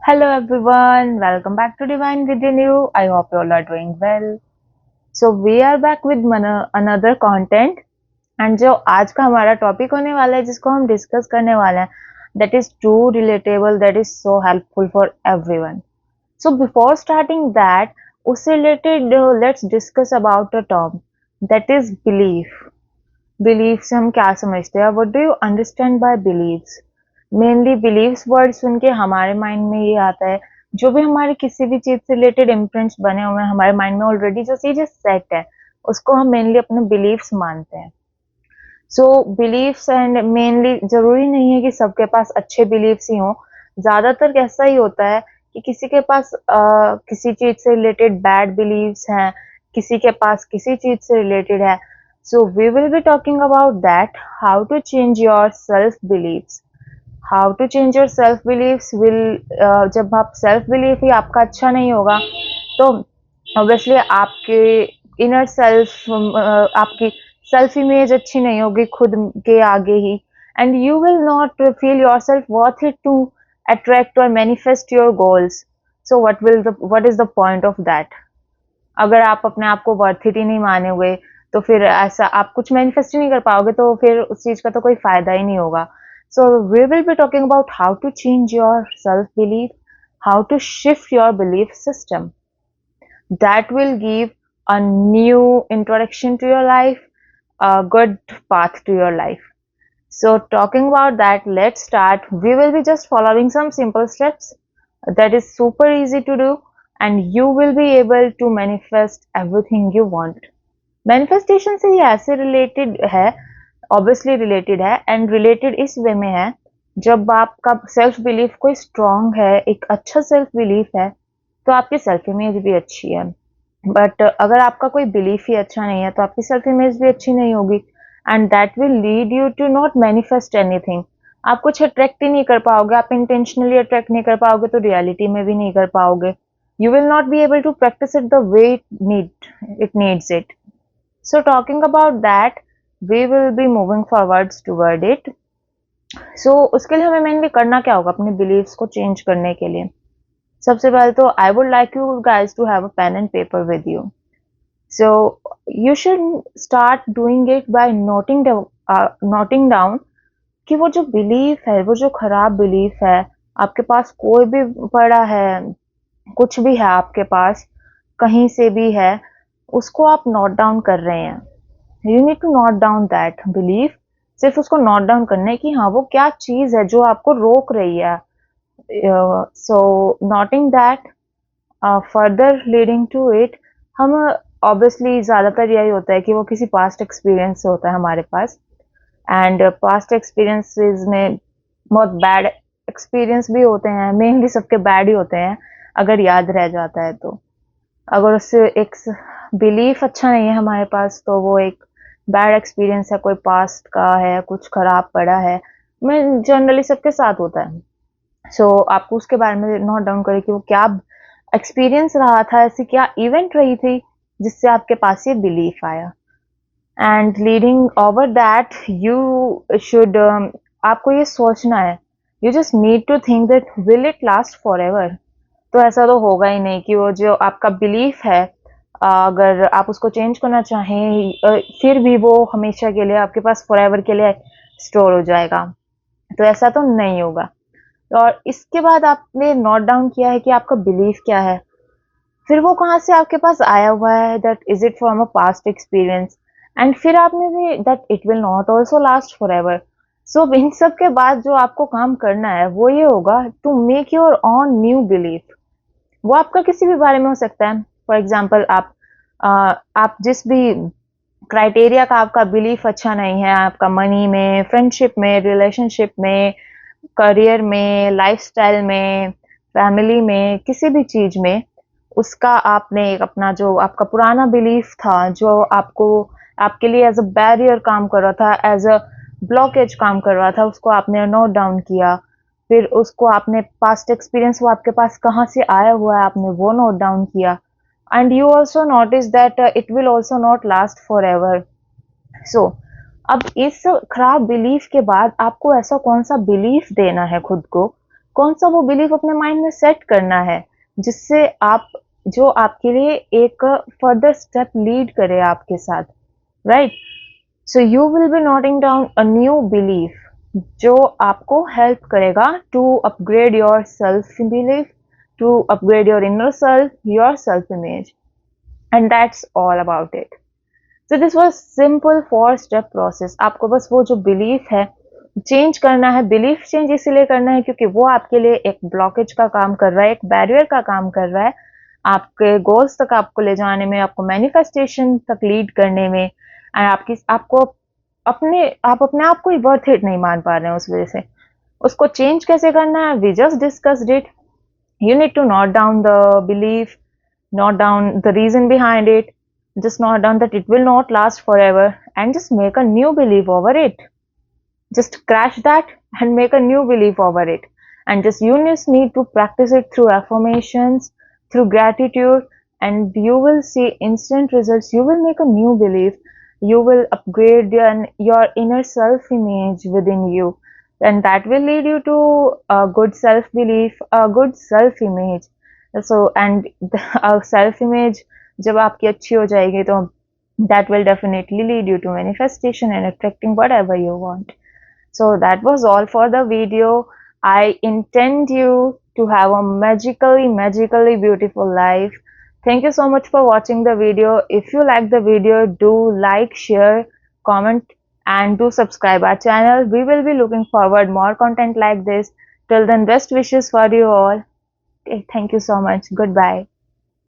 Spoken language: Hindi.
Hello everyone, welcome back to Divine Within You. I hope you all are doing well. So we are back with another content and जो आज का हमारा टॉपिक होने वाला है जिसको हम डिस्कस करने वाले हैं that is too relatable, that is so helpful for everyone. So before starting that, उससे related let's discuss about a term that is belief. Belief से हम क्या समझते हैं? What do you understand by beliefs? Mainly beliefs word सुन के हमारे माइंड में ये आता है, जो भी हमारे किसी भी चीज से रिलेटेड इम्प्रिंट्स बने हुए हैं हमारे माइंड में ऑलरेडी, जो चीजें सेट है उसको हम मेनली अपने बिलीव्स मानते हैं. सो बिलीव्स एंड मेनली जरूरी नहीं है कि सबके पास अच्छे बिलीव्स ही हों. ज्यादातर ऐसा ही होता है कि किसी के पास किसी चीज से रिलेटेड बैड बिलीव्स हैं, किसी के पास किसी चीज से रिलेटेड है. So we will be talking about that, how to change your self beliefs. How to change your self beliefs will जब आप self belief ही आपका अच्छा नहीं होगा तो obviously आपके inner self आपकी self image अच्छी नहीं होगी खुद के आगे ही, and you will not feel yourself worth it to attract or manifest your goals. So what is the point of that? अगर आप अपने आप को वर्थ इट ही नहीं मानोगे तो फिर ऐसा आप कुछ मैनिफेस्ट ही नहीं कर पाओगे, तो फिर उस चीज का तो कोई फायदा ही नहीं होगा. So we will be talking about how to change your self belief, how to shift your belief system that will give a new introduction to your life, a good path to your life. So talking about that, let's start. We will be just following some simple steps that is super easy to do, and you will be able to manifest everything you want. Manifestation से ये ऐसे रिलेटेड है, ऑब्वियसली रिलेटेड है, एंड रिलेटेड इस वे में है जब आपका सेल्फ बिलीफ कोई स्ट्रांग है, एक अच्छा सेल्फ बिलीफ है, तो आपकी सेल्फ इमेज भी अच्छी है. बट अगर आपका कोई बिलीफ ही अच्छा नहीं है तो आपकी सेल्फ इमेज भी अच्छी नहीं होगी, and that will lead you to not manifest anything. आप कुछ अट्रैक्ट ही नहीं कर पाओगे, आप इंटेंशनली अट्रैक्ट नहीं कर पाओगे तो रियलिटी में भी नहीं कर पाओगे. You will not be able to practice it the way it needs it. So talking about that, we will be moving forwards toward it. So उसके लिए हमें मेनली करना क्या होगा अपने बिलीव्स को चेंज करने के लिए? सबसे पहले तो I would like you guys to have a pen and paper with you. So you should start doing it by noting down कि वो जो बिलीफ है, वो जो खराब बिलीफ है, आपके पास कोई भी पड़ा है, कुछ भी है आपके पास, कहीं से भी है, उसको आप नोट डाउन कर रहे हैं. You need to note down that belief. सिर्फ उसको नोट डाउन करना है कि हाँ वो क्या चीज है जो आपको रोक रही है. So noting that further leading to it, हम ऑब्वियसली ज्यादातर यही होता है कि वो किसी पास्ट एक्सपीरियंस से होता है हमारे पास, एंड पास्ट एक्सपीरियंसेस में बहुत बैड एक्सपीरियंस भी होते हैं, मेनली सबके बैड ही होते हैं अगर याद रह जाता है तो. अगर उससे एक बिलीफ अच्छा नहीं है हमारे पास तो वो एक बैड एक्सपीरियंस है, कोई पास्ट का है, कुछ खराब पड़ा है, मैं जनरली सबके साथ होता है. आपको उसके बारे में नोट डाउन करें कि वो क्या एक्सपीरियंस रहा था, ऐसी क्या इवेंट रही थी जिससे आपके पास ये बिलीफ आया. And leading over that you should आपको ये सोचना है, you just need to think that will it last for ever. तो ऐसा तो होगा ही नहीं कि वो जो आपका बिलीफ है, अगर आप उसको चेंज करना चाहें फिर भी वो हमेशा के लिए आपके पास फॉरएवर के लिए स्टोर हो जाएगा, तो ऐसा तो नहीं होगा. और इसके बाद आपने नोट डाउन किया है कि आपका बिलीफ क्या है, फिर वो कहाँ से आपके पास आया हुआ है, that is it from a past experience, and फिर आपने भी that it will not also last for ever. So इन सब के बाद जो आपको काम करना है वो ये होगा to make your own new belief. वो आपका किसी भी बारे में हो सकता है. फॉर एग्जाम्पल आप जिस भी क्राइटेरिया का आपका बिलीफ अच्छा नहीं है, आपका मनी में, फ्रेंडशिप में, रिलेशनशिप में, करियर में, लाइफस्टाइल में, फैमिली में, किसी भी चीज में, उसका आपने एक अपना जो आपका पुराना बिलीफ था जो आपको आपके लिए एज अ बैरियर काम कर रहा था, एज अ ब्लॉकेज काम कर रहा था, उसको आपने नोट डाउन किया. फिर उसको आपने पास्ट एक्सपीरियंस वो आपके पास कहाँ से आया हुआ है आपने वो नोट डाउन किया, and you also notice that it will also not last for ever. So अब इस खराब बिलीफ के बाद आपको ऐसा कौन सा बिलीफ देना है खुद को, कौन सा वो बिलीफ अपने माइंड में सेट करना है जिससे आप जो आपके लिए एक फर्दर स्टेप लीड करे आपके साथ, right? So you will be noting down a new belief जो आपको हेल्प करेगा to upgrade your self belief, to upgrade your inner self, your self image, and that's all about it. So this was simple 4 step process. आपको बस वो जो बिलीफ है चेंज करना है. बिलीफ चेंज इसीलिए करना है क्योंकि वो आपके लिए एक ब्लॉकेज का काम कर रहा है, एक बैरियर का काम कर रहा है आपके गोल्स तक आपको ले जाने में, आपको मैनिफेस्टेशन तक लीड करने में. एंड आपको आप अपने आप को ही वर्थ इट नहीं मान पा रहे हैं उस वजह से. उसको चेंज कैसे करना है? We just discussed it. You need to note down the belief, note down the reason behind it, just note down that it will not last forever, and just make a new belief over it. Just crash that and make a new belief over it. And you just need to practice it through affirmations, through gratitude, and you will see instant results. You will make a new belief. You will upgrade your inner self image within you, and that will lead you to a good self belief, a good self image. So and a self image जब आपकी अच्छी हो जाएगी तो that will definitely lead you to manifestation and attracting whatever you want. So that was all for the video. I intend you to have a magically beautiful life. Thank you so much for watching the video. If you like the video, do like, share, comment, and do subscribe our channel. We will be looking forward more content like this. Till then, best wishes for you all. Okay, thank you so much. Goodbye.